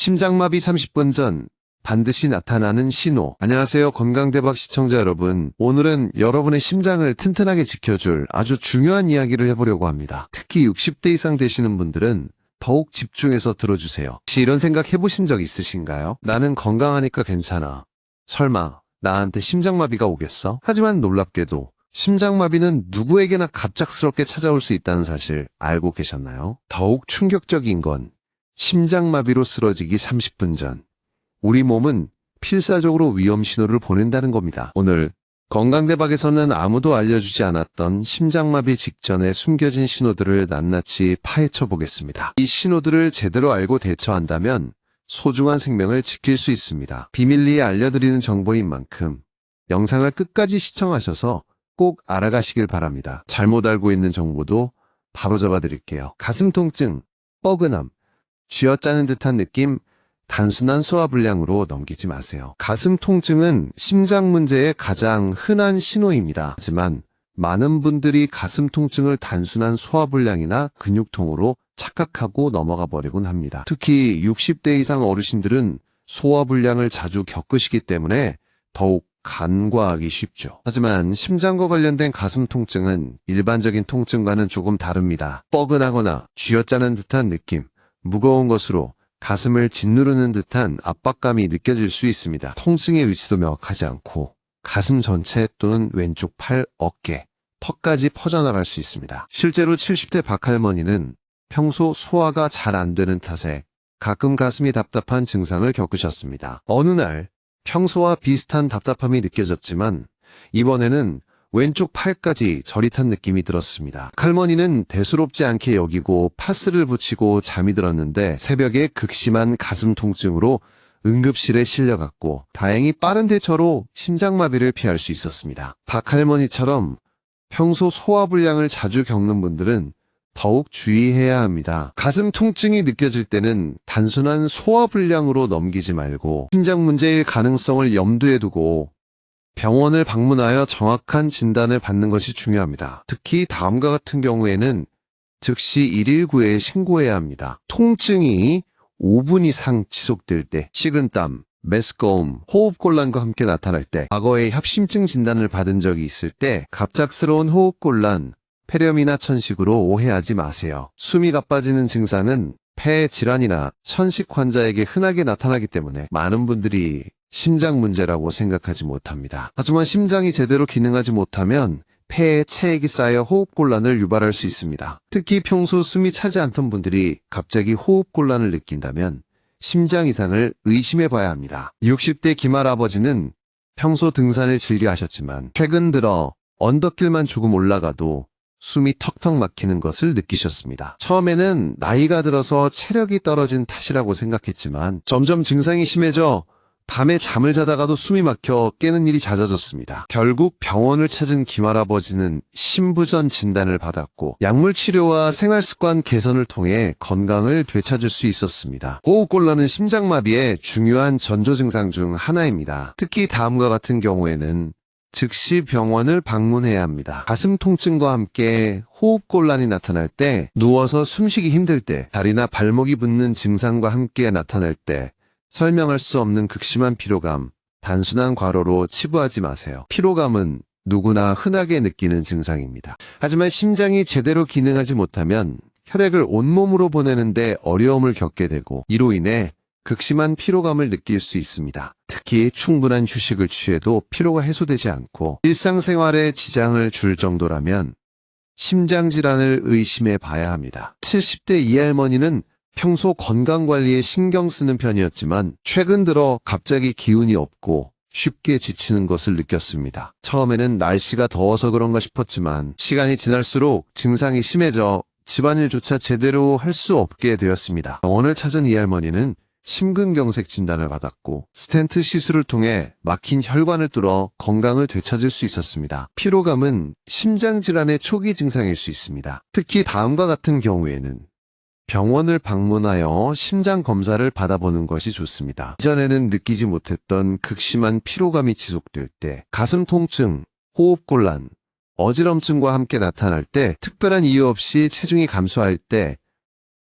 심장마비 30분 전 반드시 나타나는 신호. 안녕하세요, 건강대박 시청자 여러분. 오늘은 여러분의 심장을 튼튼하게 지켜줄 아주 중요한 이야기를 해보려고 합니다. 특히 60대 이상 되시는 분들은 더욱 집중해서 들어주세요. 혹시 이런 생각 해보신 적 있으신가요? 나는 건강하니까 괜찮아. 설마 나한테 심장마비가 오겠어? 하지만 놀랍게도 심장마비는 누구에게나 갑작스럽게 찾아올 수 있다는 사실 알고 계셨나요? 더욱 충격적인 건 심장마비로 쓰러지기 30분 전 우리 몸은 필사적으로 위험 신호를 보낸다는 겁니다. 오늘 건강대박에서는 아무도 알려주지 않았던 심장마비 직전에 숨겨진 신호들을 낱낱이 파헤쳐 보겠습니다. 이 신호들을 제대로 알고 대처한다면 소중한 생명을 지킬 수 있습니다. 비밀리에 알려드리는 정보인 만큼 영상을 끝까지 시청하셔서 꼭 알아가시길 바랍니다. 잘못 알고 있는 정보도 바로잡아 드릴게요. 가슴 통증, 뻐근함, 쥐어짜는 듯한 느낌, 단순한 소화불량으로 넘기지 마세요. 가슴 통증은 심장 문제의 가장 흔한 신호입니다. 하지만 많은 분들이 가슴 통증을 단순한 소화불량이나 근육통으로 착각하고 넘어가 버리곤 합니다. 특히 60대 이상 어르신들은 소화불량을 자주 겪으시기 때문에 더욱 간과하기 쉽죠. 하지만 심장과 관련된 가슴 통증은 일반적인 통증과는 조금 다릅니다. 뻐근하거나 쥐어짜는 듯한 느낌, 무거운 것으로 가슴을 짓누르는 듯한 압박감이 느껴질 수 있습니다. 통증의 위치도 명확하지 않고 가슴 전체 또는 왼쪽 팔, 어깨, 턱까지 퍼져나갈 수 있습니다. 실제로 70대 박할머니는 평소 소화가 잘 안 되는 탓에 가끔 가슴이 답답한 증상을 겪으셨습니다. 어느 날 평소와 비슷한 답답함이 느껴졌지만 이번에는 왼쪽 팔까지 저릿한 느낌이 들었습니다. 할머니는 대수롭지 않게 여기고 파스를 붙이고 잠이 들었는데 새벽에 극심한 가슴 통증으로 응급실에 실려갔고 다행히 빠른 대처로 심장마비를 피할 수 있었습니다. 박할머니처럼 평소 소화불량을 자주 겪는 분들은 더욱 주의해야 합니다. 가슴 통증이 느껴질 때는 단순한 소화불량으로 넘기지 말고 심장 문제일 가능성을 염두에 두고 병원을 방문하여 정확한 진단을 받는 것이 중요합니다. 특히 다음과 같은 경우에는 즉시 119에 신고해야 합니다. 통증이 5분 이상 지속될 때, 식은땀, 메스꺼움, 호흡곤란과 함께 나타날 때, 과거에 협심증 진단을 받은 적이 있을 때 갑작스러운 호흡곤란, 폐렴이나 천식으로 오해하지 마세요. 숨이 가빠지는 증상은 폐 질환이나 천식 환자에게 흔하게 나타나기 때문에 많은 분들이 심장 문제라고 생각하지 못합니다. 하지만 심장이 제대로 기능하지 못하면 폐에 체액이 쌓여 호흡곤란을 유발할 수 있습니다. 특히 평소 숨이 차지 않던 분들이 갑자기 호흡곤란을 느낀다면 심장 이상을 의심해 봐야 합니다. 60대 김할아버지는 평소 등산을 즐겨 하셨지만 최근 들어 언덕길만 조금 올라가도 숨이 턱턱 막히는 것을 느끼셨습니다. 처음에는 나이가 들어서 체력이 떨어진 탓이라고 생각했지만 점점 증상이 심해져 밤에 잠을 자다가도 숨이 막혀 깨는 일이 잦아졌습니다. 결국 병원을 찾은 김할아버지는 심부전 진단을 받았고 약물 치료와 생활습관 개선을 통해 건강을 되찾을 수 있었습니다. 호흡곤란은 심장마비의 중요한 전조 증상 중 하나입니다. 특히 다음과 같은 경우에는 즉시 병원을 방문해야 합니다. 가슴 통증과 함께 호흡곤란이 나타날 때, 누워서 숨쉬기 힘들 때, 다리나 발목이 붓는 증상과 함께 나타날 때, 설명할 수 없는 극심한 피로감, 단순한 과로로 치부하지 마세요. 피로감은 누구나 흔하게 느끼는 증상입니다. 하지만 심장이 제대로 기능하지 못하면 혈액을 온몸으로 보내는데 어려움을 겪게 되고 이로 인해 극심한 피로감을 느낄 수 있습니다. 특히 충분한 휴식을 취해도 피로가 해소되지 않고 일상생활에 지장을 줄 정도라면 심장질환을 의심해 봐야 합니다. 70대 이 할머니는 평소 건강관리에 신경 쓰는 편이었지만 최근 들어 갑자기 기운이 없고 쉽게 지치는 것을 느꼈습니다. 처음에는 날씨가 더워서 그런가 싶었지만 시간이 지날수록 증상이 심해져 집안일조차 제대로 할 수 없게 되었습니다. 병원을 찾은 이 할머니는 심근경색 진단을 받았고 스텐트 시술을 통해 막힌 혈관을 뚫어 건강을 되찾을 수 있었습니다. 피로감은 심장질환의 초기 증상일 수 있습니다. 특히 다음과 같은 경우에는 병원을 방문하여 심장 검사를 받아보는 것이 좋습니다. 이전에는 느끼지 못했던 극심한 피로감이 지속될 때, 가슴 통증, 호흡곤란, 어지럼증과 함께 나타날 때, 특별한 이유 없이 체중이 감소할 때,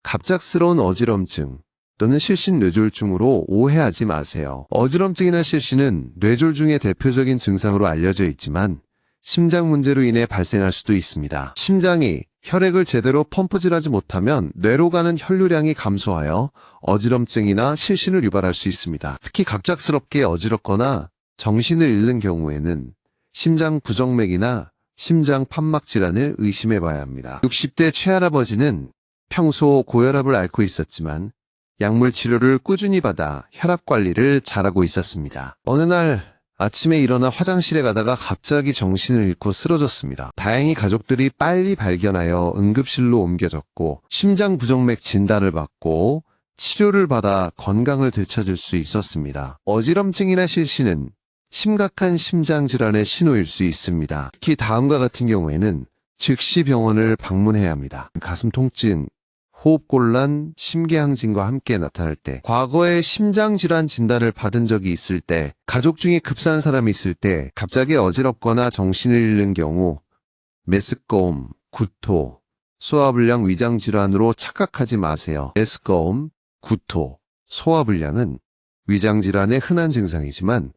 갑작스러운 어지럼증, 또는 실신 뇌졸중으로 오해하지 마세요. 어지럼증이나 실신은 뇌졸중의 대표적인 증상으로 알려져 있지만 심장 문제로 인해 발생할 수도 있습니다. 심장이 혈액을 제대로 펌프질하지 못하면 뇌로 가는 혈류량이 감소하여 어지럼증이나 실신을 유발할 수 있습니다. 특히 갑작스럽게 어지럽거나 정신을 잃는 경우에는 심장 부정맥이나 심장 판막 질환을 의심해 봐야 합니다. 60대 최할아버지는 평소 고혈압을 앓고 있었지만 약물 치료를 꾸준히 받아 혈압 관리를 잘하고 있었습니다. 어느 날 아침에 일어나 화장실에 가다가 갑자기 정신을 잃고 쓰러졌습니다. 다행히 가족들이 빨리 발견하여 응급실로 옮겨졌고 심장 부정맥 진단을 받고 치료를 받아 건강을 되찾을 수 있었습니다. 어지럼증이나 실신은 심각한 심장 질환의 신호일 수 있습니다. 특히 다음과 같은 경우에는 즉시 병원을 방문해야 합니다. 가슴 통증, 호흡곤란, 심계항진과 함께 나타날 때, 과거에 심장질환 진단을 받은 적이 있을 때, 가족 중에 급사한 사람이 있을 때, 갑자기 어지럽거나 정신을 잃는 경우, 메스꺼움, 구토, 소화불량 위장질환으로 착각하지 마세요. 메스꺼움, 구토, 소화불량은 위장질환의 흔한 증상이지만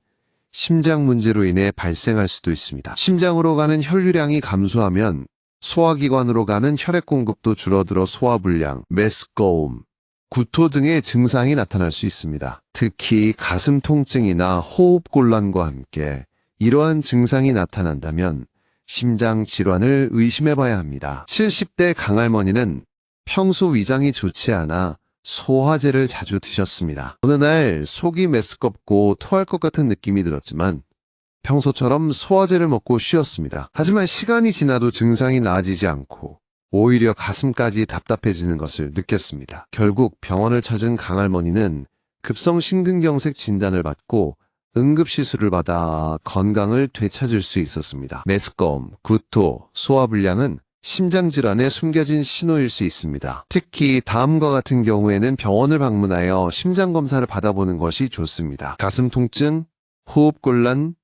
심장 문제로 인해 발생할 수도 있습니다. 심장으로 가는 혈류량이 감소하면 소화기관으로 가는 혈액 공급도 줄어들어 소화불량, 메스꺼움, 구토 등의 증상이 나타날 수 있습니다. 특히 가슴 통증이나 호흡곤란과 함께 이러한 증상이 나타난다면 심장 질환을 의심해 봐야 합니다. 70대 강할머니는 평소 위장이 좋지 않아 소화제를 자주 드셨습니다. 어느 날 속이 메스껍고 토할 것 같은 느낌이 들었지만 평소처럼 소화제를 먹고 쉬었습니다. 하지만 시간이 지나도 증상이 나아지지 않고 오히려 가슴까지 답답해지는 것을 느꼈습니다. 결국 병원을 찾은 강할머니는 급성심근경색 진단을 받고 응급시술을 받아 건강을 되찾을 수 있었습니다. 메스꺼움, 구토, 소화불량은 심장질환의 숨겨진 신호일 수 있습니다. 특히 다음과 같은 경우에는 병원을 방문하여 심장검사를 받아보는 것이 좋습니다. 가슴 통증, 호흡곤란,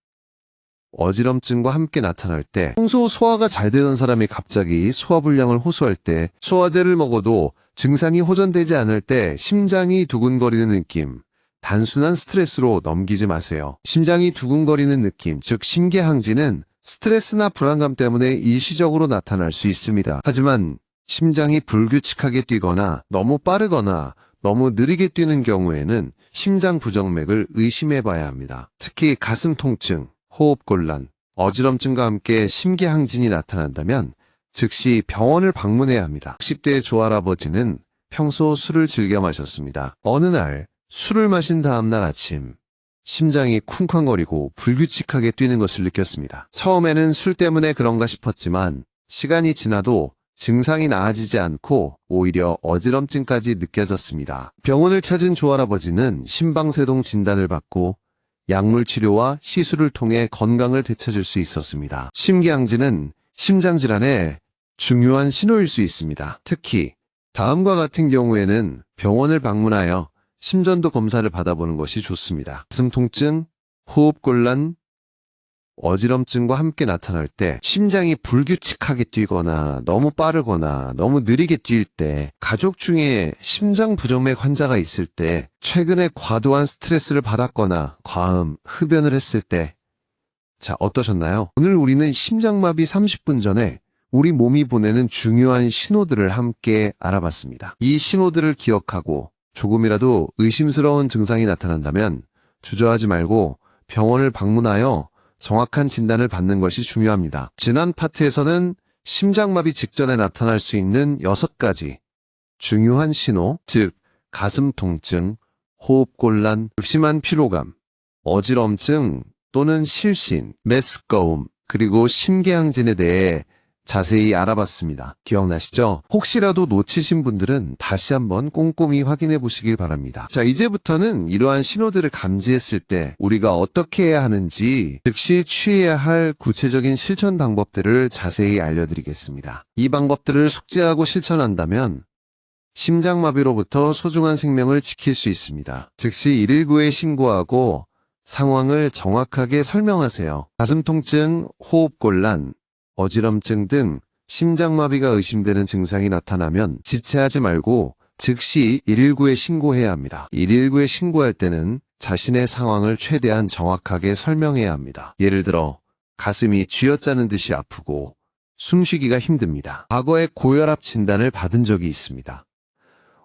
어지럼증과 함께 나타날 때, 평소 소화가 잘 되던 사람이 갑자기 소화불량을 호소할 때, 소화제를 먹어도 증상이 호전되지 않을 때 심장이 두근거리는 느낌, 단순한 스트레스로 넘기지 마세요. 심장이 두근거리는 느낌, 즉 심계항진은 스트레스나 불안감 때문에 일시적으로 나타날 수 있습니다. 하지만 심장이 불규칙하게 뛰거나 너무 빠르거나 너무 느리게 뛰는 경우에는 심장 부정맥을 의심해 봐야 합니다. 특히 가슴 통증, 호흡곤란, 어지럼증과 함께 심계항진이 나타난다면 즉시 병원을 방문해야 합니다. 60대 조할아버지는 평소 술을 즐겨 마셨습니다. 어느 날 술을 마신 다음날 아침 심장이 쿵쾅거리고 불규칙하게 뛰는 것을 느꼈습니다. 처음에는 술 때문에 그런가 싶었지만 시간이 지나도 증상이 나아지지 않고 오히려 어지럼증까지 느껴졌습니다. 병원을 찾은 조할아버지는 심방세동 진단을 받고 약물 치료와 시술을 통해 건강을 되찾을 수 있었습니다. 심계항진은 심장질환의 중요한 신호일 수 있습니다. 특히 다음과 같은 경우에는 병원을 방문하여 심전도 검사를 받아보는 것이 좋습니다. 가슴 통증, 호흡곤란, 어지럼증과 함께 나타날 때, 심장이 불규칙하게 뛰거나 너무 빠르거나 너무 느리게 뛸 때, 가족 중에 심장 부정맥 환자가 있을 때, 최근에 과도한 스트레스를 받았거나 과음, 흡연을 했을 때, 자, 어떠셨나요? 오늘 우리는 심장마비 30분 전에 우리 몸이 보내는 중요한 신호들을 함께 알아봤습니다. 이 신호들을 기억하고 조금이라도 의심스러운 증상이 나타난다면 주저하지 말고 병원을 방문하여 정확한 진단을 받는 것이 중요합니다. 지난 파트에서는 심장마비 직전에 나타날 수 있는 6가지 중요한 신호, 즉 가슴 통증, 호흡곤란, 극심한 피로감, 어지럼증 또는 실신, 메스꺼움, 그리고 심계항진에 대해 자세히 알아봤습니다. 기억나시죠? 혹시라도 놓치신 분들은 다시 한번 꼼꼼히 확인해 보시길 바랍니다. 자, 이제부터는 이러한 신호들을 감지했을 때 우리가 어떻게 해야 하는지 즉시 취해야 할 구체적인 실천 방법들을 자세히 알려드리겠습니다. 이 방법들을 숙지하고 실천한다면 심장마비로부터 소중한 생명을 지킬 수 있습니다. 즉시 119에 신고하고 상황을 정확하게 설명하세요. 가슴 통증, 호흡곤란, 어지럼증 등 심장마비가 의심되는 증상이 나타나면 지체하지 말고 즉시 119에 신고해야 합니다. 119에 신고할 때는 자신의 상황을 최대한 정확하게 설명해야 합니다. 예를 들어 가슴이 쥐어짜는 듯이 아프고 숨쉬기가 힘듭니다. 과거에 고혈압 진단을 받은 적이 있습니다.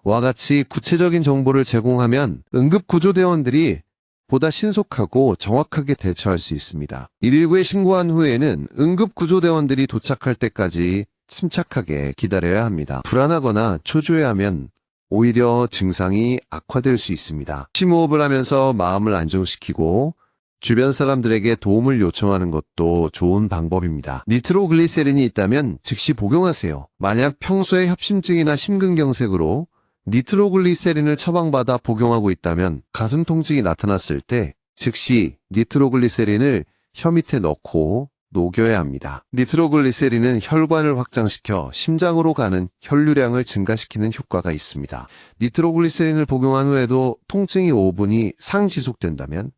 와 같이 구체적인 정보를 제공하면 응급구조대원들이 보다 신속하고 정확하게 대처할 수 있습니다. 119에 신고한 후에는 응급구조대원들이 도착할 때까지 침착하게 기다려야 합니다. 불안하거나 초조해하면 오히려 증상이 악화될 수 있습니다. 심호흡을 하면서 마음을 안정시키고 주변 사람들에게 도움을 요청하는 것도 좋은 방법입니다. 니트로글리세린이 있다면 즉시 복용하세요. 만약 평소에 협심증이나 심근경색으로 니트로글리세린을 처방받아 복용하고 있다면 가슴 통증이 나타났을 때 즉시 니트로글리세린을 혀 밑에 넣고 녹여야 합니다. 니트로글리세린은 혈관을 확장시켜 심장으로 가는 혈류량을 증가시키는 효과가 있습니다. 니트로글리세린을 복용한 후에도 통증이 5분 이상 지속된다면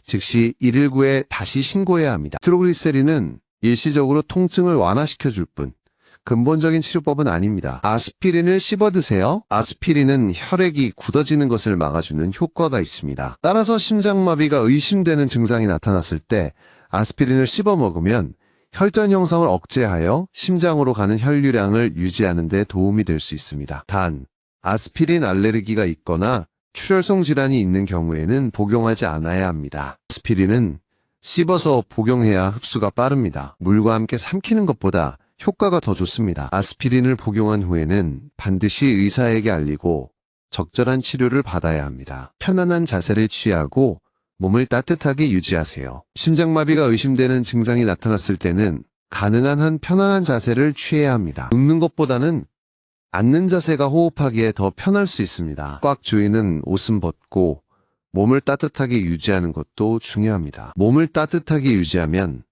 즉시 119에 다시 신고해야 합니다. 니트로글리세린은 일시적으로 통증을 완화시켜줄 뿐 근본적인 치료법은 아닙니다. 아스피린을 씹어 드세요. 아스피린은 혈액이 굳어지는 것을 막아주는 효과가 있습니다. 따라서 심장마비가 의심되는 증상이 나타났을 때 아스피린을 씹어 먹으면 혈전 형성을 억제하여 심장으로 가는 혈류량을 유지하는 데 도움이 될 수 있습니다. 단, 아스피린 알레르기가 있거나 출혈성 질환이 있는 경우에는 복용하지 않아야 합니다. 아스피린은 씹어서 복용해야 흡수가 빠릅니다. 물과 함께 삼키는 것보다 효과가 더 좋습니다. 아스피린을 복용한 후에는 반드시 의사에게 알리고 적절한 치료를 받아야 합니다. 편안한 자세를 취하고 몸을 따뜻하게 유지하세요. 심장마비가 의심되는 증상이 나타났을 때는 가능한 한 편안한 자세를 취해야 합니다. 눕는 것보다는 앉는 자세가 호흡하기에 더 편할 수 있습니다. 꽉 조이는 옷은 벗고 몸을 따뜻하게 유지하는 것도 중요합니다. 몸을 따뜻하게 유지하면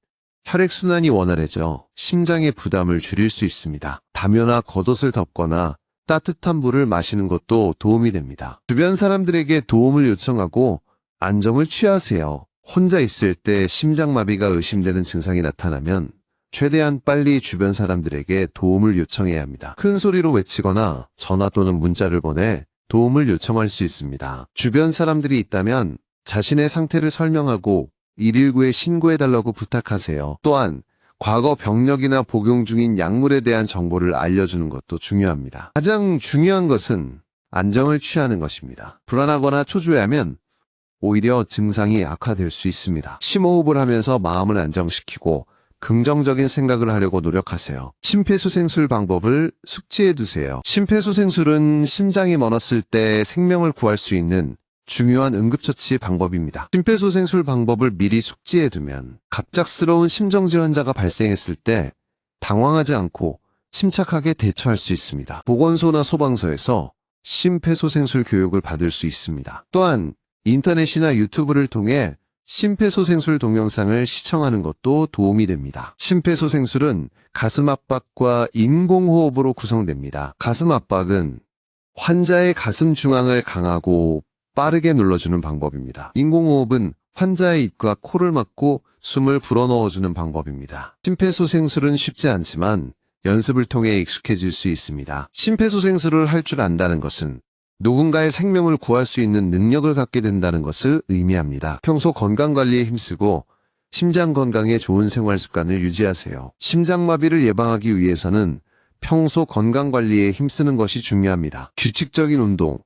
혈액순환이 원활해져 심장의 부담을 줄일 수 있습니다. 담요나 겉옷을 덮거나 따뜻한 물을 마시는 것도 도움이 됩니다. 주변 사람들에게 도움을 요청하고 안정을 취하세요. 혼자 있을 때 심장마비가 의심되는 증상이 나타나면 최대한 빨리 주변 사람들에게 도움을 요청해야 합니다. 큰 소리로 외치거나 전화 또는 문자를 보내 도움을 요청할 수 있습니다. 주변 사람들이 있다면 자신의 상태를 설명하고 119에 신고해달라고 부탁하세요. 또한 과거 병력이나 복용 중인 약물에 대한 정보를 알려주는 것도 중요합니다. 가장 중요한 것은 안정을 취하는 것입니다. 불안하거나 초조해하면 오히려 증상이 악화될 수 있습니다. 심호흡을 하면서 마음을 안정시키고 긍정적인 생각을 하려고 노력하세요. 심폐소생술 방법을 숙지해 두세요. 심폐소생술은 심장이 멎었을 때 생명을 구할 수 있는 중요한 응급처치 방법입니다. 심폐소생술 방법을 미리 숙지해 두면 갑작스러운 심정지 환자가 발생했을 때 당황하지 않고 침착하게 대처할 수 있습니다. 보건소나 소방서에서 심폐소생술 교육을 받을 수 있습니다. 또한 인터넷이나 유튜브를 통해 심폐소생술 동영상을 시청하는 것도 도움이 됩니다. 심폐소생술은 가슴 압박과 인공호흡으로 구성됩니다. 가슴 압박은 환자의 가슴 중앙을 강하고 빠르게 눌러주는 방법입니다. 인공호흡은 환자의 입과 코를 막고 숨을 불어넣어주는 방법입니다. 심폐소생술은 쉽지 않지만 연습을 통해 익숙해질 수 있습니다. 심폐소생술을 할 줄 안다는 것은 누군가의 생명을 구할 수 있는 능력을 갖게 된다는 것을 의미합니다. 평소 건강관리에 힘쓰고 심장 건강에 좋은 생활 습관을 유지하세요. 심장마비를 예방하기 위해서는 평소 건강관리에 힘쓰는 것이 중요합니다. 규칙적인 운동,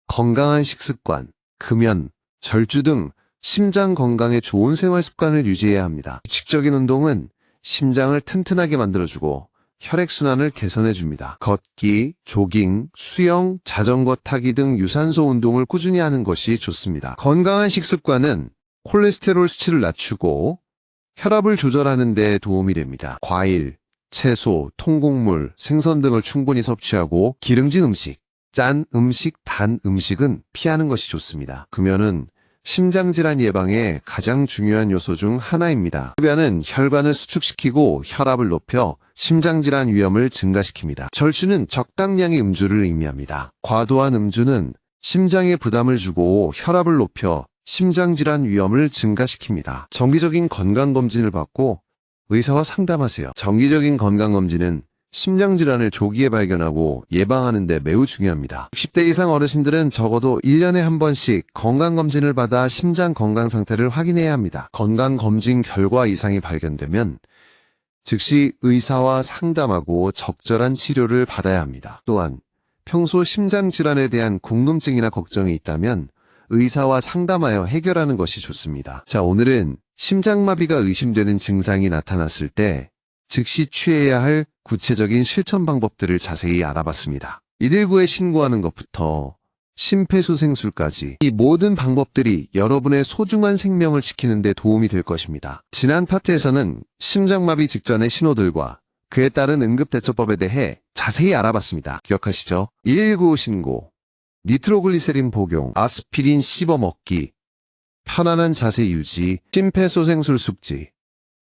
건강한 식습관, 금연, 절주 등 심장 건강에 좋은 생활 습관을 유지해야 합니다. 규칙적인 운동은 심장을 튼튼하게 만들어주고 혈액순환을 개선해줍니다. 걷기, 조깅, 수영, 자전거 타기 등 유산소 운동을 꾸준히 하는 것이 좋습니다. 건강한 식습관은 콜레스테롤 수치를 낮추고 혈압을 조절하는 데 도움이 됩니다. 과일, 채소, 통곡물, 생선 등을 충분히 섭취하고 기름진 음식, 짠 음식, 단 음식은 피하는 것이 좋습니다. 금연은 심장질환 예방에 가장 중요한 요소 중 하나입니다. 흡연은 혈관을 수축시키고 혈압을 높여 심장질환 위험을 증가시킵니다. 절주는 적당량의 음주를 의미합니다. 과도한 음주는 심장에 부담을 주고 혈압을 높여 심장질환 위험을 증가시킵니다. 정기적인 건강검진을 받고 의사와 상담하세요. 정기적인 건강검진은 심장질환을 조기에 발견하고 예방하는 데 매우 중요합니다. 60대 이상 어르신들은 적어도 1년에 한 번씩 건강검진을 받아 심장 건강 상태를 확인해야 합니다. 건강검진 결과 이상이 발견되면 즉시 의사와 상담하고 적절한 치료를 받아야 합니다. 또한 평소 심장질환에 대한 궁금증이나 걱정이 있다면 의사와 상담하여 해결하는 것이 좋습니다. 자, 오늘은 심장마비가 의심되는 증상이 나타났을 때 즉시 취해야 할 구체적인 실천 방법들을 자세히 알아봤습니다. 119에 신고하는 것부터 심폐소생술까지 이 모든 방법들이 여러분의 소중한 생명을 지키는 데 도움이 될 것입니다. 지난 파트에서는 심장마비 직전의 신호들과 그에 따른 응급대처법에 대해 자세히 알아봤습니다. 기억하시죠? 119 신고, 니트로글리세린 복용, 아스피린 씹어 먹기, 편안한 자세 유지, 심폐소생술 숙지,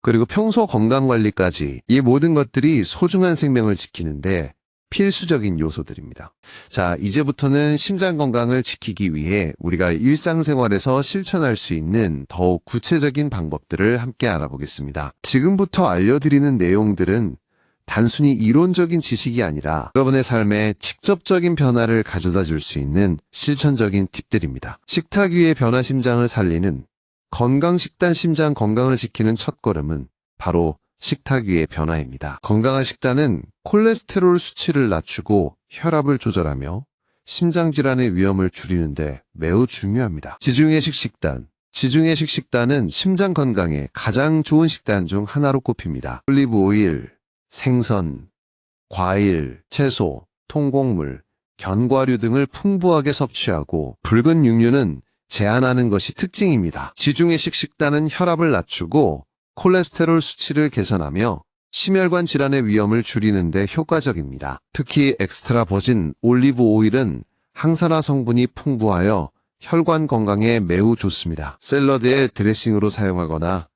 그리고 평소 건강관리까지 이 모든 것들이 소중한 생명을 지키는데 필수적인 요소들입니다. 자, 이제부터는 심장 건강을 지키기 위해 우리가 일상생활에서 실천할 수 있는 더욱 구체적인 방법들을 함께 알아보겠습니다. 지금부터 알려드리는 내용들은 단순히 이론적인 지식이 아니라 여러분의 삶에 직접적인 변화를 가져다 줄 수 있는 실천적인 팁들입니다. 식탁 위의 변화 심장을 살리는 건강식단 심장 건강을 지키는 첫걸음은 바로 식탁 위의 변화입니다. 건강한 식단은 콜레스테롤 수치를 낮추고 혈압을 조절하며 심장질환의 위험을 줄이는데 매우 중요합니다. 지중해식 식단. 지중해식 식단은 심장 건강에 가장 좋은 식단 중 하나로 꼽힙니다. 올리브 오일, 생선, 과일, 채소, 통곡물, 견과류 등을 풍부하게 섭취하고 붉은 육류는 제한하는 것이 특징입니다. 지중해식 식단은 혈압을 낮추고 콜레스테롤 수치를 개선하며 심혈관 질환의 위험을 줄이는 데 효과적입니다. 특히 엑스트라 버진 올리브 오일은 항산화 성분이 풍부하여 혈관 건강에 매우 좋습니다. 샐러드에 드레싱으로 사용하거나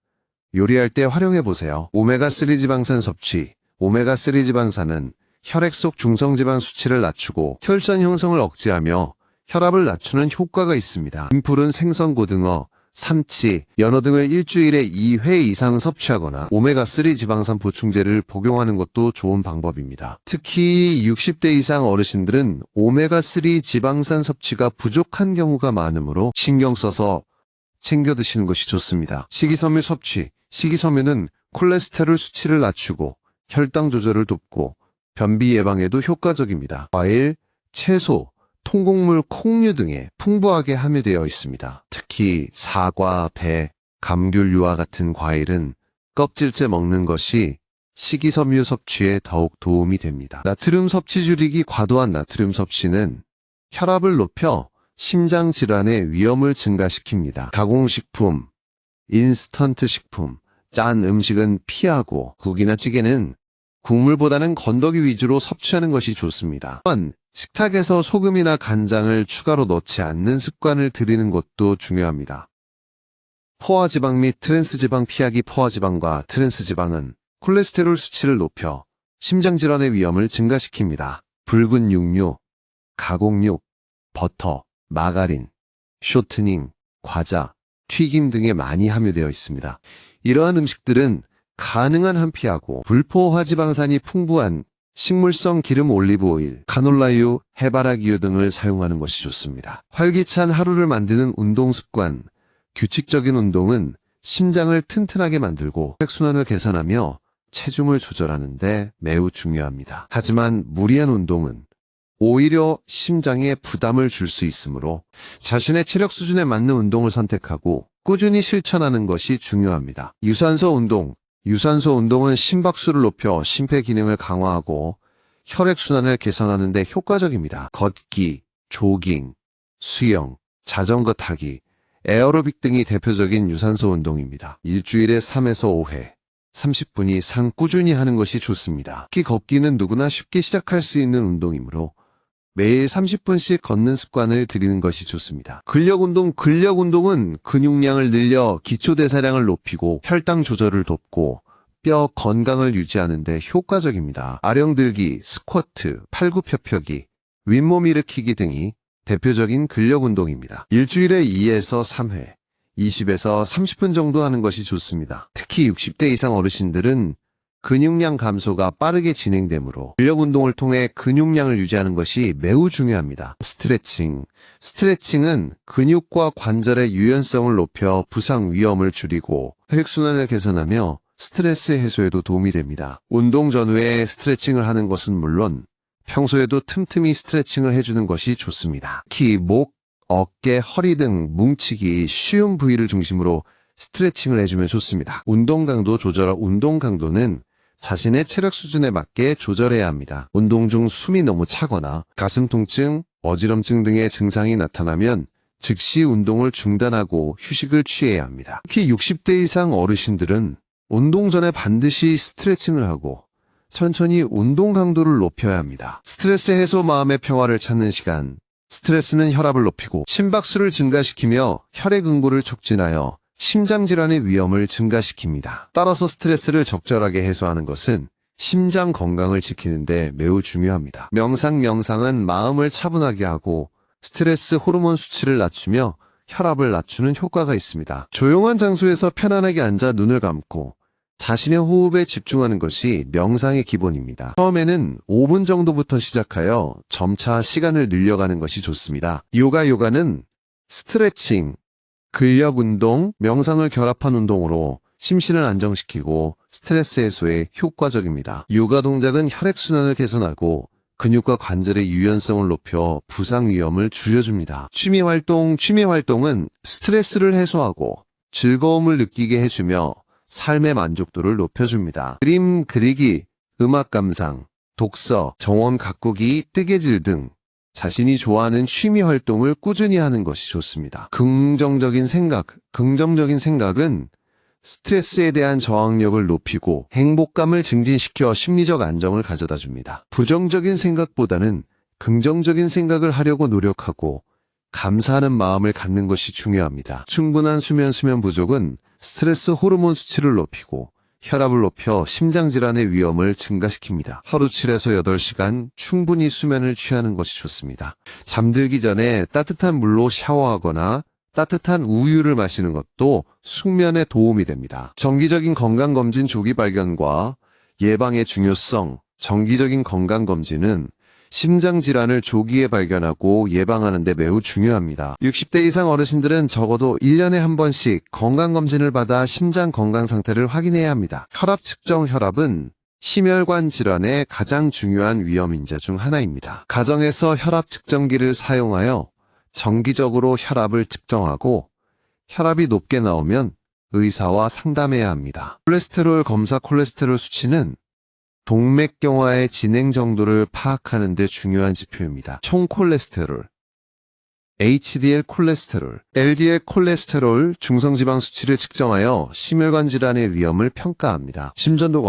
요리할 때 활용해보세요. 오메가3 지방산 섭취. 오메가3 지방산은 혈액 속 중성지방 수치를 낮추고 혈전 형성을 억제하며 혈압을 낮추는 효과가 있습니다. 인풀은 생선, 고등어, 삼치, 연어 등을 일주일에 2회 이상 섭취하거나 오메가3 지방산 보충제를 복용하는 것도 좋은 방법입니다. 특히 60대 이상 어르신들은 오메가3 지방산 섭취가 부족한 경우가 많으므로 신경 써서 챙겨 드시는 것이 좋습니다. 식이섬유 섭취. 식이섬유는 콜레스테롤 수치를 낮추고 혈당 조절을 돕고 변비 예방에도 효과적입니다. 과일, 채소, 통곡물, 콩류 등에 풍부하게 함유되어 있습니다. 특히 사과, 배, 감귤류와 같은 과일은 껍질째 먹는 것이 식이섬유 섭취에 더욱 도움이 됩니다. 나트륨 섭취 줄이기. 과도한 나트륨 섭취는 혈압을 높여 심장 질환의 위험을 증가시킵니다. 가공식품, 인스턴트 식품, 짠 음식은 피하고 국이나 찌개는 국물보다는 건더기 위주로 섭취하는 것이 좋습니다. 또한 식탁에서 소금이나 간장을 추가로 넣지 않는 습관을 들이는 것도 중요합니다. 포화지방 및 트랜스지방 피하기. 포화지방과 트랜스지방은 콜레스테롤 수치를 높여 심장질환의 위험을 증가시킵니다. 붉은 육류, 가공육, 버터, 마가린, 쇼트닝, 과자, 튀김 등에 많이 함유되어 있습니다. 이러한 음식들은 가능한 한 피하고 불포화지방산이 풍부한 식물성 기름 올리브 오일, 카놀라유, 해바라기유 등을 사용하는 것이 좋습니다. 활기찬 하루를 만드는 운동 습관. 규칙적인 운동은 심장을 튼튼하게 만들고 혈액순환을 개선하며 체중을 조절하는 데 매우 중요합니다. 하지만 무리한 운동은 오히려 심장에 부담을 줄 수 있으므로 자신의 체력 수준에 맞는 운동을 선택하고 꾸준히 실천하는 것이 중요합니다. 유산소 운동. 유산소 운동은 심박수를 높여 심폐 기능을 강화하고 혈액순환을 개선하는 데 효과적입니다. 걷기, 조깅, 수영, 자전거 타기, 에어로빅 등이 대표적인 유산소 운동입니다. 일주일에 3에서 5회, 30분 이상 꾸준히 하는 것이 좋습니다. 특히 걷기는 누구나 쉽게 시작할 수 있는 운동이므로 매일 30분씩 걷는 습관을 들이는 것이 좋습니다. 근력운동. 근력운동은 근육량을 늘려 기초대사량을 높이고 혈당 조절을 돕고 뼈 건강을 유지하는 데 효과적입니다. 아령들기, 스쿼트, 팔굽혀펴기, 윗몸 일으키기 등이 대표적인 근력운동입니다. 일주일에 2에서 3회, 20에서 30분 정도 하는 것이 좋습니다. 특히 60대 이상 어르신들은 근육량 감소가 빠르게 진행되므로 근력 운동을 통해 근육량을 유지하는 것이 매우 중요합니다. 스트레칭은 근육과 관절의 유연성을 높여 부상 위험을 줄이고 혈액순환을 개선하며 스트레스 해소에도 도움이 됩니다. 운동 전후에 스트레칭을 하는 것은 물론 평소에도 틈틈이 스트레칭을 해주는 것이 좋습니다. 특히 목, 어깨, 허리 등 뭉치기 쉬운 부위를 중심으로 스트레칭을 해주면 좋습니다. 운동 강도는 자신의 체력 수준에 맞게 조절해야 합니다. 운동 중 숨이 너무 차거나 가슴 통증, 어지럼증 등의 증상이 나타나면 즉시 운동을 중단하고 휴식을 취해야 합니다. 특히 60대 이상 어르신들은 운동 전에 반드시 스트레칭을 하고 천천히 운동 강도를 높여야 합니다. 스트레스 해소, 마음의 평화를 찾는 시간. 스트레스는 혈압을 높이고 심박수를 증가시키며 혈액 응고를 촉진하여 심장질환의 위험을 증가시킵니다. 따라서 스트레스를 적절하게 해소하는 것은 심장 건강을 지키는 데 매우 중요합니다. 명상은 마음을 차분하게 하고 스트레스 호르몬 수치를 낮추며 혈압을 낮추는 효과가 있습니다. 조용한 장소에서 편안하게 앉아 눈을 감고 자신의 호흡에 집중하는 것이 명상의 기본입니다. 처음에는 5분 정도부터 시작하여 점차 시간을 늘려가는 것이 좋습니다. 요가는 스트레칭, 근력 운동, 명상을 결합한 운동으로 심신을 안정시키고 스트레스 해소에 효과적입니다. 요가 동작은 혈액순환을 개선하고 근육과 관절의 유연성을 높여 부상 위험을 줄여줍니다. 취미 활동은 스트레스를 해소하고 즐거움을 느끼게 해주며 삶의 만족도를 높여줍니다. 그림 그리기, 음악 감상, 독서, 정원 가꾸기, 뜨개질 등 자신이 좋아하는 취미 활동을 꾸준히 하는 것이 좋습니다. 긍정적인 생각은 스트레스에 대한 저항력을 높이고 행복감을 증진시켜 심리적 안정을 가져다 줍니다. 부정적인 생각보다는 긍정적인 생각을 하려고 노력하고 감사하는 마음을 갖는 것이 중요합니다. 충분한 수면 부족은 스트레스 호르몬 수치를 높이고 혈압을 높여 심장질환의 위험을 증가시킵니다. 하루 7에서 8시간 충분히 수면을 취하는 것이 좋습니다. 잠들기 전에 따뜻한 물로 샤워하거나 따뜻한 우유를 마시는 것도 숙면에 도움이 됩니다. 정기적인 건강검진 조기 발견과 예방의 중요성. 정기적인 건강검진은 심장질환을 조기에 발견하고 예방하는 데 매우 중요합니다. 60대 이상 어르신들은 적어도 1년에 한 번씩 건강검진을 받아 심장 건강 상태를 확인해야 합니다. 혈압은 심혈관 질환의 가장 중요한 위험인자 중 하나입니다. 가정에서 혈압 측정기를 사용하여 정기적으로 혈압을 측정하고 혈압이 높게 나오면 의사와 상담해야 합니다. 콜레스테롤 수치는 동맥경화의 진행 정도를 파악하는 데 중요한 지표입니다. 총 콜레스테롤, HDL 콜레스테롤, LDL 콜레스테롤, 중성지방 수치를 측정하여 심혈관 질환의 위험을 평가합니다. 심전도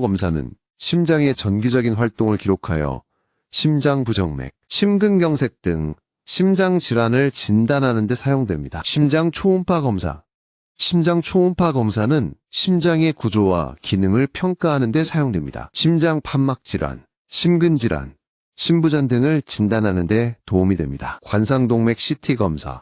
검사는 심장의 전기적인 활동을 기록하여 심장 부정맥, 심근경색 등 심장 질환을 진단하는 데 사용됩니다. 심장 초음파 검사는 심장의 구조와 기능을 평가하는 데 사용됩니다. 심장 판막질환, 심근질환, 심부전 등을 진단하는 데 도움이 됩니다. 관상동맥 CT 검사는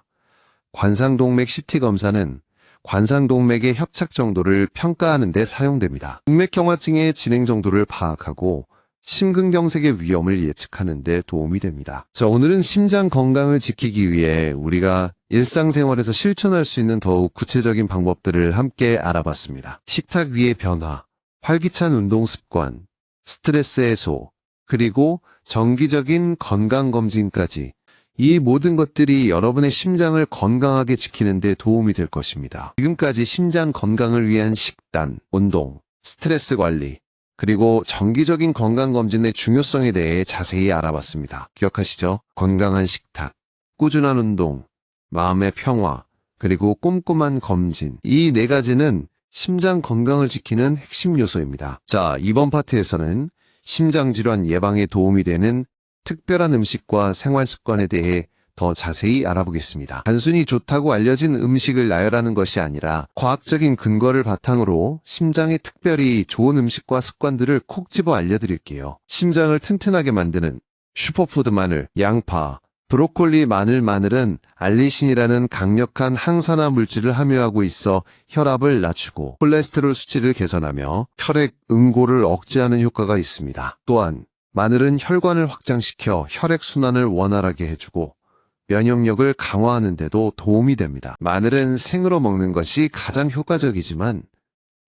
관상동맥의 협착 정도를 평가하는 데 사용됩니다. 동맥경화증의 진행 정도를 파악하고 심근경색의 위험을 예측하는 데 도움이 됩니다. 자, 오늘은 심장 건강을 지키기 위해 우리가 일상생활에서 실천할 수 있는 더욱 구체적인 방법들을 함께 알아봤습니다. 식탁 위의 변화, 활기찬 운동 습관, 스트레스 해소, 그리고 정기적인 건강검진까지 이 모든 것들이 여러분의 심장을 건강하게 지키는 데 도움이 될 것입니다. 지금까지 심장 건강을 위한 식단, 운동, 스트레스 관리, 그리고 정기적인 건강검진의 중요성에 대해 자세히 알아봤습니다. 기억하시죠? 건강한 식탁, 꾸준한 운동, 마음의 평화, 그리고 꼼꼼한 검진. 이 4가지는 심장 건강을 지키는 핵심 요소입니다. 자, 이번 파트에서는 심장질환 예방에 도움이 되는 특별한 음식과 생활 습관에 대해 더 자세히 알아보겠습니다. 단순히 좋다고 알려진 음식을 나열하는 것이 아니라 과학적인 근거를 바탕으로 심장에 특별히 좋은 음식과 습관들을 콕 집어 알려드릴게요. 심장을 튼튼하게 만드는 슈퍼푸드 마늘, 양파, 브로콜리, 마늘은 알리신이라는 강력한 항산화 물질을 함유하고 있어 혈압을 낮추고 콜레스테롤 수치를 개선하며 혈액 응고를 억제하는 효과가 있습니다. 또한 마늘은 혈관을 확장시켜 혈액순환을 원활하게 해주고 면역력을 강화하는 데도 도움이 됩니다. 마늘은 생으로 먹는 것이 가장 효과적이지만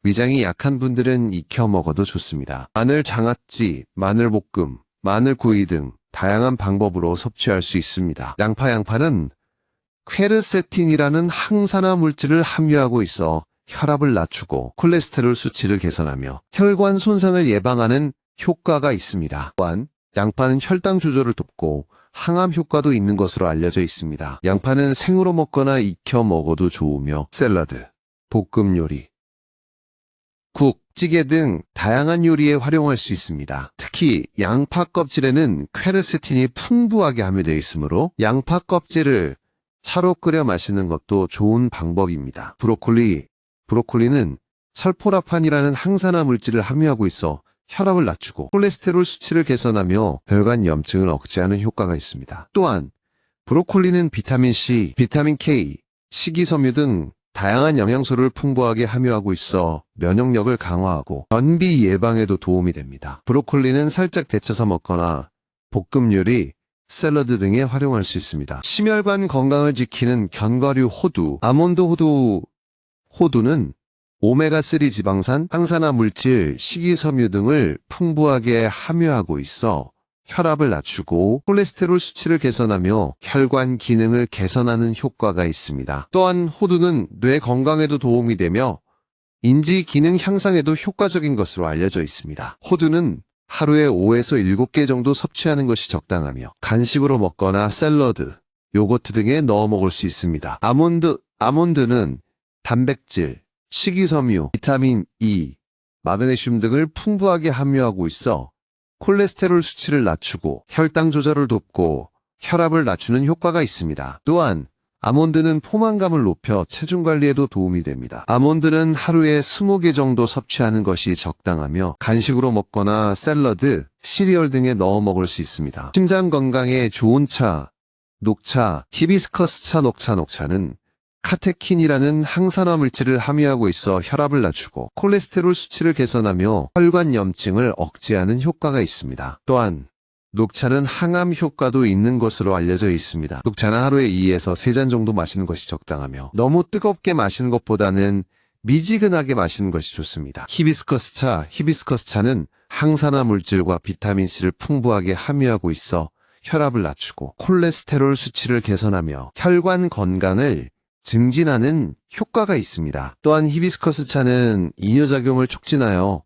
위장이 약한 분들은 익혀 먹어도 좋습니다. 마늘 장아찌, 마늘볶음, 마늘구이 등 다양한 방법으로 섭취할 수 있습니다. 양파는 퀘르세틴이라는 항산화 물질을 함유하고 있어 혈압을 낮추고 콜레스테롤 수치를 개선하며 혈관 손상을 예방하는 효과가 있습니다. 또한 양파는 혈당 조절을 돕고 항암 효과도 있는 것으로 알려져 있습니다. 양파는 생으로 먹거나 익혀 먹어도 좋으며 샐러드, 볶음 요리, 국, 찌개 등 다양한 요리에 활용할 수 있습니다. 특히 양파 껍질에는 퀘르세틴이 풍부하게 함유되어 있으므로 양파 껍질을 차로 끓여 마시는 것도 좋은 방법입니다. 브로콜리는 설포라판이라는 항산화 물질을 함유하고 있어 혈압을 낮추고 콜레스테롤 수치를 개선하며 혈관 염증을 억제하는 효과가 있습니다. 또한 브로콜리는 비타민C, 비타민 K, 식이섬유 등 다양한 영양소를 풍부하게 함유하고 있어 면역력을 강화하고 변비 예방에도 도움이 됩니다. 브로콜리는 살짝 데쳐서 먹거나 볶음 요리, 샐러드 등에 활용할 수 있습니다. 심혈관 건강을 지키는 견과류 호두, 아몬드 호두는 오메가3 지방산, 항산화 물질, 식이섬유 등을 풍부하게 함유하고 있어 혈압을 낮추고 콜레스테롤 수치를 개선하며 혈관 기능을 개선하는 효과가 있습니다. 또한 호두는 뇌 건강에도 도움이 되며 인지 기능 향상에도 효과적인 것으로 알려져 있습니다. 호두는 하루에 5에서 7개 정도 섭취하는 것이 적당하며 간식으로 먹거나 샐러드, 요거트 등에 넣어 먹을 수 있습니다. 아몬드는 단백질, 식이섬유, 비타민 E, 마그네슘 등을 풍부하게 함유하고 있어 콜레스테롤 수치를 낮추고 혈당 조절을 돕고 혈압을 낮추는 효과가 있습니다. 또한 아몬드는 포만감을 높여 체중 관리에도 도움이 됩니다. 아몬드는 하루에 20개 정도 섭취하는 것이 적당하며 간식으로 먹거나 샐러드, 시리얼 등에 넣어 먹을 수 있습니다. 심장 건강에 좋은 차, 녹차, 히비스커스 차, 녹차는 카테킨이라는 항산화 물질을 함유하고 있어 혈압을 낮추고 콜레스테롤 수치를 개선하며 혈관 염증을 억제하는 효과가 있습니다. 또한 녹차는 항암 효과도 있는 것으로 알려져 있습니다. 녹차는 하루에 2에서 3잔 정도 마시는 것이 적당하며 너무 뜨겁게 마시는 것보다는 미지근하게 마시는 것이 좋습니다. 히비스커스 차는 항산화 물질과 비타민C를 풍부하게 함유하고 있어 혈압을 낮추고 콜레스테롤 수치를 개선하며 혈관 건강을 증진하는 효과가 있습니다. 또한 히비스커스 차는 이뇨작용을 촉진하여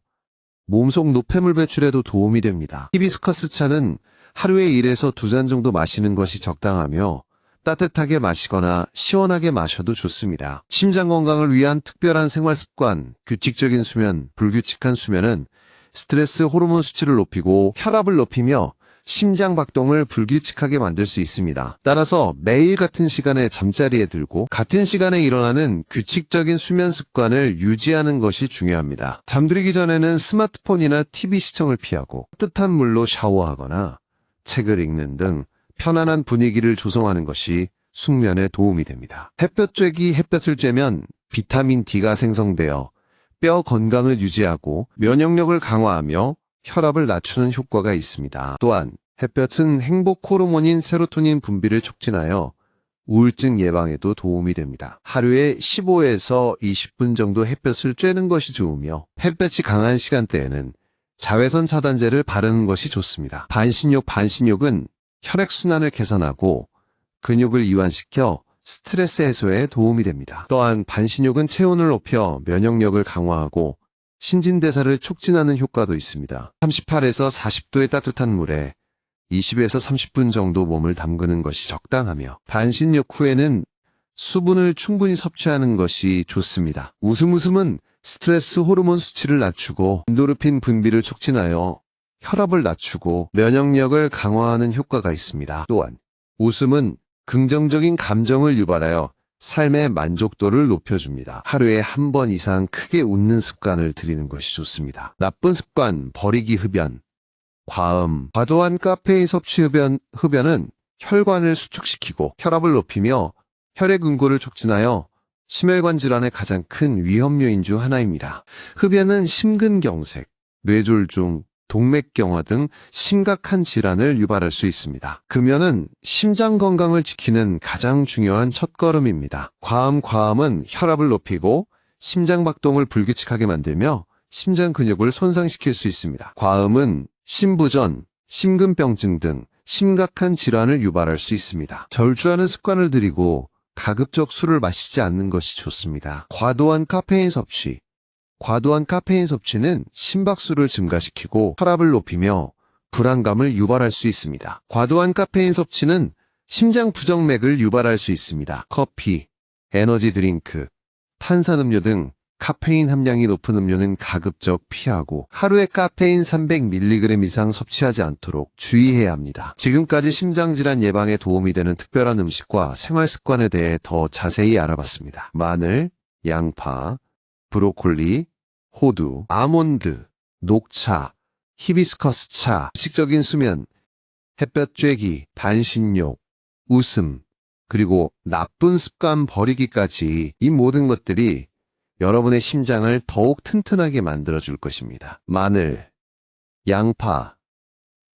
몸속 노폐물 배출에도 도움이 됩니다. 히비스커스 차는 하루에 1에서 2잔 정도 마시는 것이 적당하며 따뜻하게 마시거나 시원하게 마셔도 좋습니다. 심장 건강을 위한 특별한 생활 습관, 규칙적인 수면, 불규칙한 수면은 스트레스 호르몬 수치를 높이고 혈압을 높이며 심장 박동을 불규칙하게 만들 수 있습니다. 따라서 매일 같은 시간에 잠자리에 들고 같은 시간에 일어나는 규칙적인 수면 습관을 유지하는 것이 중요합니다. 잠들기 전에는 스마트폰이나 TV 시청을 피하고 따뜻한 물로 샤워하거나 책을 읽는 등 편안한 분위기를 조성하는 것이 숙면에 도움이 됩니다. 햇볕을 쬐면 비타민 D가 생성되어 뼈 건강을 유지하고 면역력을 강화하며 혈압을 낮추는 효과가 있습니다. 또한 햇볕은 행복 호르몬인 세로토닌 분비를 촉진하여 우울증 예방에도 도움이 됩니다. 하루에 15에서 20분 정도 햇볕을 쬐는 것이 좋으며 햇볕이 강한 시간대에는 자외선 차단제를 바르는 것이 좋습니다. 반신욕은 혈액순환을 개선하고 근육을 이완시켜 스트레스 해소에 도움이 됩니다. 또한 반신욕은 체온을 높여 면역력을 강화하고 신진대사를 촉진하는 효과도 있습니다. 38에서 40도의 따뜻한 물에 20에서 30분 정도 몸을 담그는 것이 적당하며 반신욕 후에는 수분을 충분히 섭취하는 것이 좋습니다. 웃음은 스트레스 호르몬 수치를 낮추고 엔도르핀 분비를 촉진하여 혈압을 낮추고 면역력을 강화하는 효과가 있습니다. 또한 웃음은 긍정적인 감정을 유발하여 삶의 만족도를 높여줍니다. 하루에 한 번 이상 크게 웃는 습관을 들이는 것이 좋습니다. 나쁜 습관, 버리기 흡연, 과음, 과도한 카페인 섭취 흡연은 혈관을 수축시키고 혈압을 높이며 혈액 응고를 촉진하여 심혈관 질환의 가장 큰 위험요인 중 하나입니다. 흡연은 심근경색, 뇌졸중, 동맥경화 등 심각한 질환을 유발할 수 있습니다. 금연은 심장 건강을 지키는 가장 중요한 첫걸음입니다. 과음은 혈압을 높이고 심장 박동을 불규칙하게 만들며 심장 근육을 손상시킬 수 있습니다. 과음은 심부전, 심근병증 등 심각한 질환을 유발할 수 있습니다. 절주하는 습관을 들이고 가급적 술을 마시지 않는 것이 좋습니다. 과도한 카페인 섭취는 심박수를 증가시키고 혈압을 높이며 불안감을 유발할 수 있습니다. 과도한 카페인 섭취는 심장 부정맥을 유발할 수 있습니다. 커피, 에너지 드링크, 탄산음료 등 카페인 함량이 높은 음료는 가급적 피하고 하루에 카페인 300mg 이상 섭취하지 않도록 주의해야 합니다. 지금까지 심장질환 예방에 도움이 되는 특별한 음식과 생활습관에 대해 더 자세히 알아봤습니다. 마늘, 양파, 브로콜리, 호두, 아몬드, 녹차, 히비스커스 차, 의식적인 수면, 햇볕 쬐기, 반신욕, 웃음, 그리고 나쁜 습관 버리기까지 이 모든 것들이 여러분의 심장을 더욱 튼튼하게 만들어줄 것입니다. 마늘, 양파,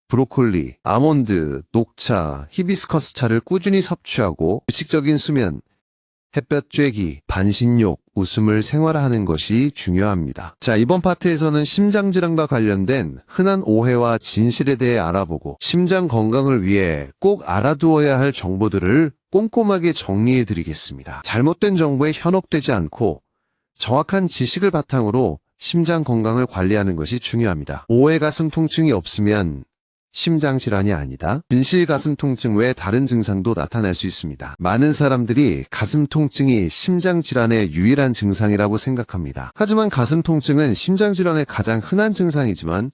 브로콜리, 아몬드, 녹차, 히비스커스 차를 꾸준히 섭취하고 의식적인 수면, 햇볕 쬐기, 반신욕, 웃음을 생활화하는 것이 중요합니다. 자, 이번 파트에서는 심장질환과 관련된 흔한 오해와 진실에 대해 알아보고 심장 건강을 위해 꼭 알아두어야 할 정보들을 꼼꼼하게 정리해 드리겠습니다. 잘못된 정보에 현혹되지 않고 정확한 지식을 바탕으로 심장 건강을 관리하는 것이 중요합니다. 오해 가슴 통증이 없으면 심장질환이 아니다. 진실 가슴 통증 외에 다른 증상도 나타날 수 있습니다. 많은 사람들이 가슴 통증이 심장질환의 유일한 증상이라고 생각합니다. 하지만 가슴 통증은 심장질환의 가장 흔한 증상이지만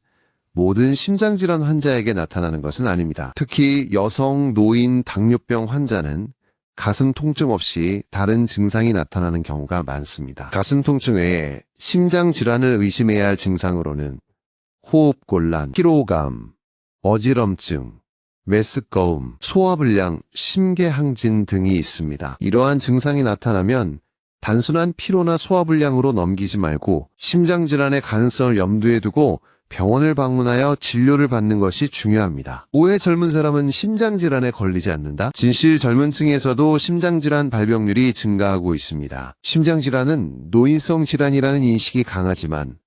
모든 심장질환 환자에게 나타나는 것은 아닙니다. 특히 여성, 노인, 당뇨병 환자는 가슴 통증 없이 다른 증상이 나타나는 경우가 많습니다. 가슴 통증 외에 심장 질환을 의심해야 할 증상으로는 호흡곤란, 피로감, 어지럼증, 메스꺼움, 소화불량, 심계항진 등이 있습니다. 이러한 증상이 나타나면 단순한 피로나 소화불량으로 넘기지 말고 심장질환의 가능성을 염두에 두고 병원을 방문하여 진료를 받는 것이 중요합니다. 올해 젊은 사람은 심장질환에 걸리지 않는다? 진실 젊은 층에서도 심장질환 발병률이 증가하고 있습니다. 심장질환은 노인성 질환이라는 인식이 강하지만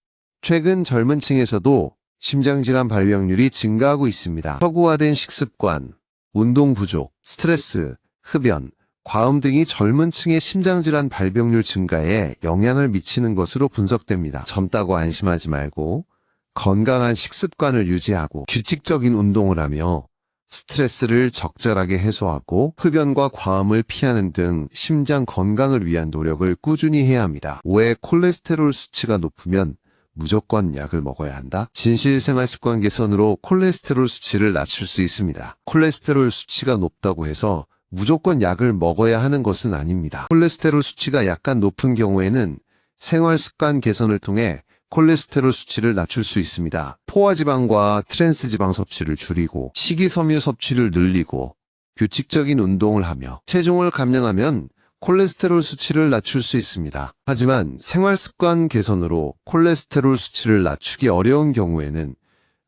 최근 젊은 층에서도 심장질환 발병률이 증가하고 있습니다. 서구화된 식습관, 운동 부족, 스트레스, 흡연, 과음 등이 젊은 층의 심장질환 발병률 증가에 영향을 미치는 것으로 분석됩니다. 젊다고 안심하지 말고 건강한 식습관을 유지하고 규칙적인 운동을 하며 스트레스를 적절하게 해소하고 흡연과 과음을 피하는 등 심장 건강을 위한 노력을 꾸준히 해야 합니다. 5회 콜레스테롤 수치가 높으면 무조건 약을 먹어야 한다? 진실 생활습관 개선으로 콜레스테롤 수치를 낮출 수 있습니다. 콜레스테롤 수치가 높다고 해서 무조건 약을 먹어야 하는 것은 아닙니다. 콜레스테롤 수치가 약간 높은 경우에는 생활습관 개선을 통해 콜레스테롤 수치를 낮출 수 있습니다. 포화지방과 트랜스지방 섭취를 줄이고 식이섬유 섭취를 늘리고 규칙적인 운동을 하며 체중을 감량하면 콜레스테롤 수치를 낮출 수 있습니다. 하지만 생활습관 개선으로 콜레스테롤 수치를 낮추기 어려운 경우에는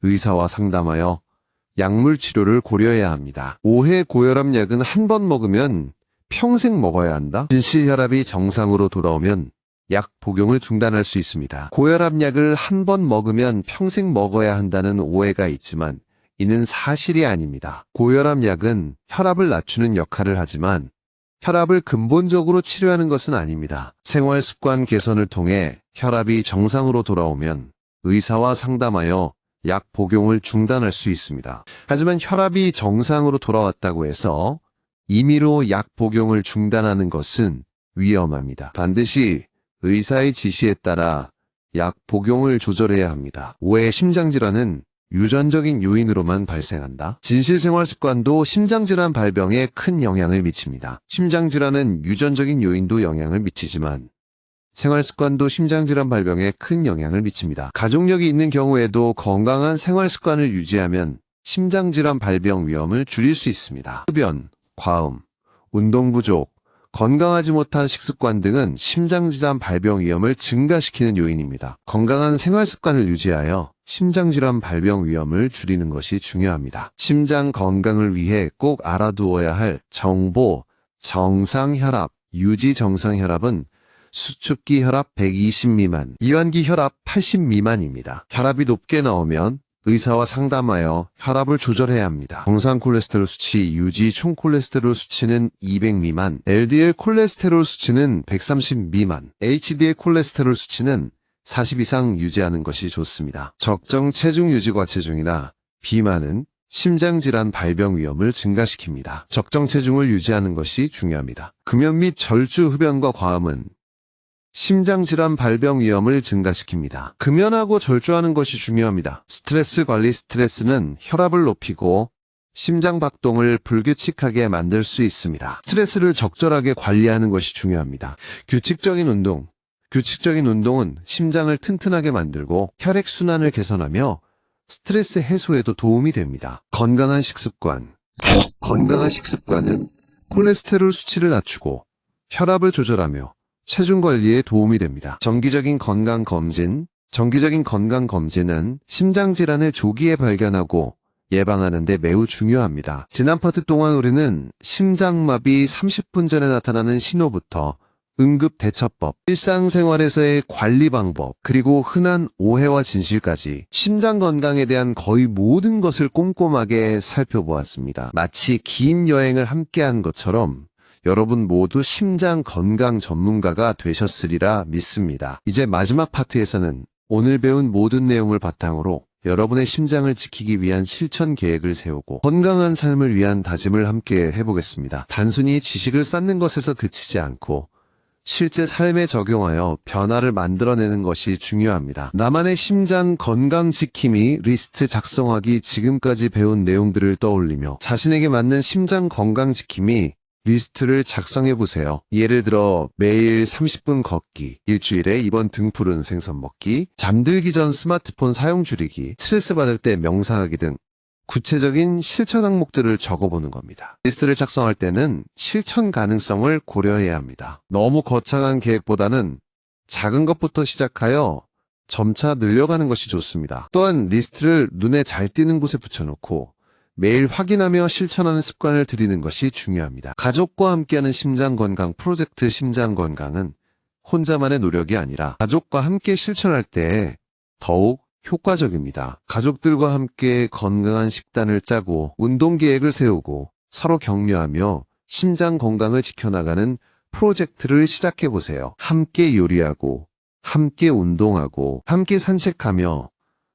의사와 상담하여 약물 치료를 고려해야 합니다. 5회 고혈압 약은 한 번 먹으면 평생 먹어야 한다? 진실혈압이 정상으로 돌아오면 약 복용을 중단할 수 있습니다. 고혈압 약을 한 번 먹으면 평생 먹어야 한다는 오해가 있지만 이는 사실이 아닙니다. 고혈압 약은 혈압을 낮추는 역할을 하지만 혈압을 근본적으로 치료하는 것은 아닙니다. 생활습관 개선을 통해 혈압이 정상으로 돌아오면 의사와 상담하여 약 복용을 중단할 수 있습니다. 하지만 혈압이 정상으로 돌아왔다고 해서 임의로 약 복용을 중단하는 것은 위험합니다. 반드시 의사의 지시에 따라 약 복용을 조절해야 합니다. 5회 심장질환은 유전적인 요인으로만 발생한다? 진실생활습관도 심장질환 발병에 큰 영향을 미칩니다. 심장질환은 유전적인 요인도 영향을 미치지만 생활습관도 심장질환 발병에 큰 영향을 미칩니다. 가족력이 있는 경우에도 건강한 생활습관을 유지하면 심장질환 발병 위험을 줄일 수 있습니다. 흡연, 과음, 운동 부족, 건강하지 못한 식습관 등은 심장질환 발병 위험을 증가시키는 요인입니다. 건강한 생활 습관을 유지하여 심장질환 발병 위험을 줄이는 것이 중요합니다. 심장 건강을 위해 꼭 알아두어야 할 정보, 정상혈압, 유지 정상혈압은 수축기 혈압 120 미만, 이완기 혈압 80 미만입니다. 혈압이 높게 나오면 의사와 상담하여 혈압을 조절해야 합니다. 정상 콜레스테롤 수치, 유지 총 콜레스테롤 수치는 200 미만, LDL 콜레스테롤 수치는 130 미만, HDL 콜레스테롤 수치는 40 이상 유지하는 것이 좋습니다. 적정 체중 유지 과체중이나 비만은 심장질환 발병 위험을 증가시킵니다. 적정 체중을 유지하는 것이 중요합니다. 금연 및 절주 흡연과 과음은 심장질환 발병 위험을 증가시킵니다. 금연하고 절주하는 것이 중요합니다. 스트레스 관리. 스트레스는 혈압을 높이고 심장 박동을 불규칙하게 만들 수 있습니다. 스트레스를 적절하게 관리하는 것이 중요합니다. 규칙적인 운동. 규칙적인 운동은 심장을 튼튼하게 만들고 혈액순환을 개선하며 스트레스 해소에도 도움이 됩니다. 건강한 식습관. 건강한 식습관은 콜레스테롤 수치를 낮추고 혈압을 조절하며 체중 관리에 도움이 됩니다. 정기적인 건강검진. 정기적인 건강검진은 심장질환을 조기에 발견하고 예방하는 데 매우 중요합니다. 지난 파트 동안 우리는 심장마비 30분 전에 나타나는 신호부터 응급 대처법, 일상생활에서의 관리 방법, 그리고 흔한 오해와 진실까지 심장 건강에 대한 거의 모든 것을 꼼꼼하게 살펴보았습니다. 마치 긴 여행을 함께한 것처럼 여러분 모두 심장 건강 전문가가 되셨으리라 믿습니다. 이제 마지막 파트에서는 오늘 배운 모든 내용을 바탕으로 여러분의 심장을 지키기 위한 실천 계획을 세우고 건강한 삶을 위한 다짐을 함께 해보겠습니다. 단순히 지식을 쌓는 것에서 그치지 않고 실제 삶에 적용하여 변화를 만들어내는 것이 중요합니다. 나만의 심장 건강 지킴이 리스트 작성하기. 지금까지 배운 내용들을 떠올리며 자신에게 맞는 심장 건강 지킴이 리스트를 작성해보세요. 예를 들어 매일 30분 걷기, 일주일에 2번 등푸른 생선 먹기, 잠들기 전 스마트폰 사용 줄이기, 스트레스 받을 때 명상하기 등 구체적인 실천 항목들을 적어보는 겁니다. 리스트를 작성할 때는 실천 가능성을 고려해야 합니다. 너무 거창한 계획보다는 작은 것부터 시작하여 점차 늘려가는 것이 좋습니다. 또한 리스트를 눈에 잘 띄는 곳에 붙여놓고 매일 확인하며 실천하는 습관을 들이는 것이 중요합니다. 가족과 함께하는 심장건강 프로젝트. 심장건강은 혼자만의 노력이 아니라 가족과 함께 실천할 때 더욱 효과적입니다. 가족들과 함께 건강한 식단을 짜고 운동 계획을 세우고 서로 격려하며 심장 건강을 지켜나가는 프로젝트를 시작해보세요. 함께 요리하고 함께 운동하고 함께 산책하며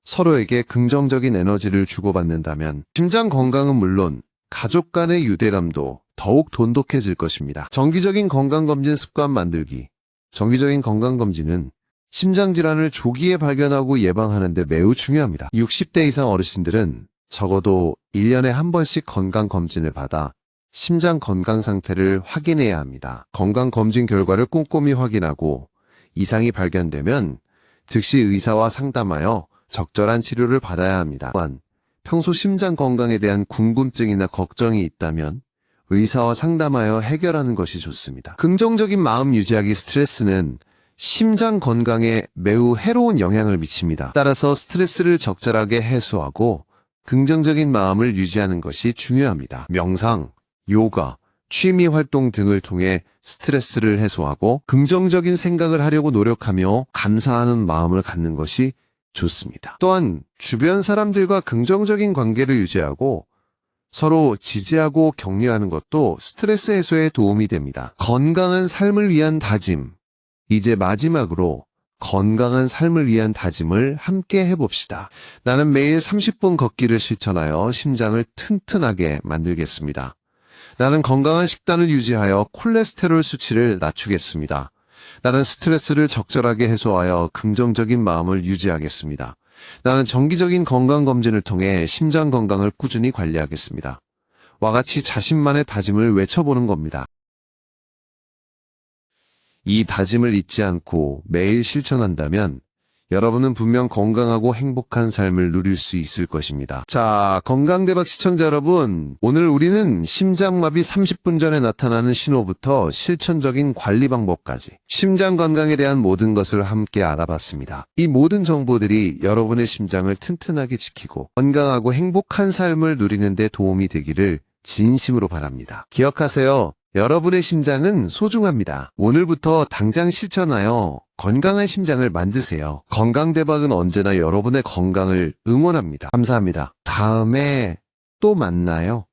서로에게 긍정적인 에너지를 주고받는다면 심장 건강은 물론 가족 간의 유대감도 더욱 돈독해질 것입니다. 정기적인 건강검진 습관 만들기. 정기적인 건강검진은 심장질환을 조기에 발견하고 예방하는 데 매우 중요합니다. 60대 이상 어르신들은 적어도 1년에 한 번씩 건강검진을 받아 심장 건강 상태를 확인해야 합니다. 건강검진 결과를 꼼꼼히 확인하고 이상이 발견되면 즉시 의사와 상담하여 적절한 치료를 받아야 합니다. 또한 평소 심장 건강에 대한 궁금증이나 걱정이 있다면 의사와 상담하여 해결하는 것이 좋습니다. 긍정적인 마음 유지하기. 스트레스는 심장 건강에 매우 해로운 영향을 미칩니다. 따라서 스트레스를 적절하게 해소하고 긍정적인 마음을 유지하는 것이 중요합니다. 명상, 요가, 취미 활동 등을 통해 스트레스를 해소하고 긍정적인 생각을 하려고 노력하며 감사하는 마음을 갖는 것이 좋습니다. 또한 주변 사람들과 긍정적인 관계를 유지하고 서로 지지하고 격려하는 것도 스트레스 해소에 도움이 됩니다. 건강한 삶을 위한 다짐. 이제 마지막으로 건강한 삶을 위한 다짐을 함께 해봅시다. 나는 매일 30분 걷기를 실천하여 심장을 튼튼하게 만들겠습니다. 나는 건강한 식단을 유지하여 콜레스테롤 수치를 낮추겠습니다. 나는 스트레스를 적절하게 해소하여 긍정적인 마음을 유지하겠습니다. 나는 정기적인 건강검진을 통해 심장 건강을 꾸준히 관리하겠습니다. 와 같이 자신만의 다짐을 외쳐보는 겁니다. 이 다짐을 잊지 않고 매일 실천한다면 여러분은 분명 건강하고 행복한 삶을 누릴 수 있을 것입니다. 자, 건강대박 시청자 여러분, 오늘 우리는 심장마비 30분 전에 나타나는 신호부터 실천적인 관리 방법까지 심장 건강에 대한 모든 것을 함께 알아봤습니다. 이 모든 정보들이 여러분의 심장을 튼튼하게 지키고 건강하고 행복한 삶을 누리는 데 도움이 되기를 진심으로 바랍니다. 기억하세요. 여러분의 심장은 소중합니다. 오늘부터 당장 실천하여 건강한 심장을 만드세요. 건강대박은 언제나 여러분의 건강을 응원합니다. 감사합니다. 다음에 또 만나요.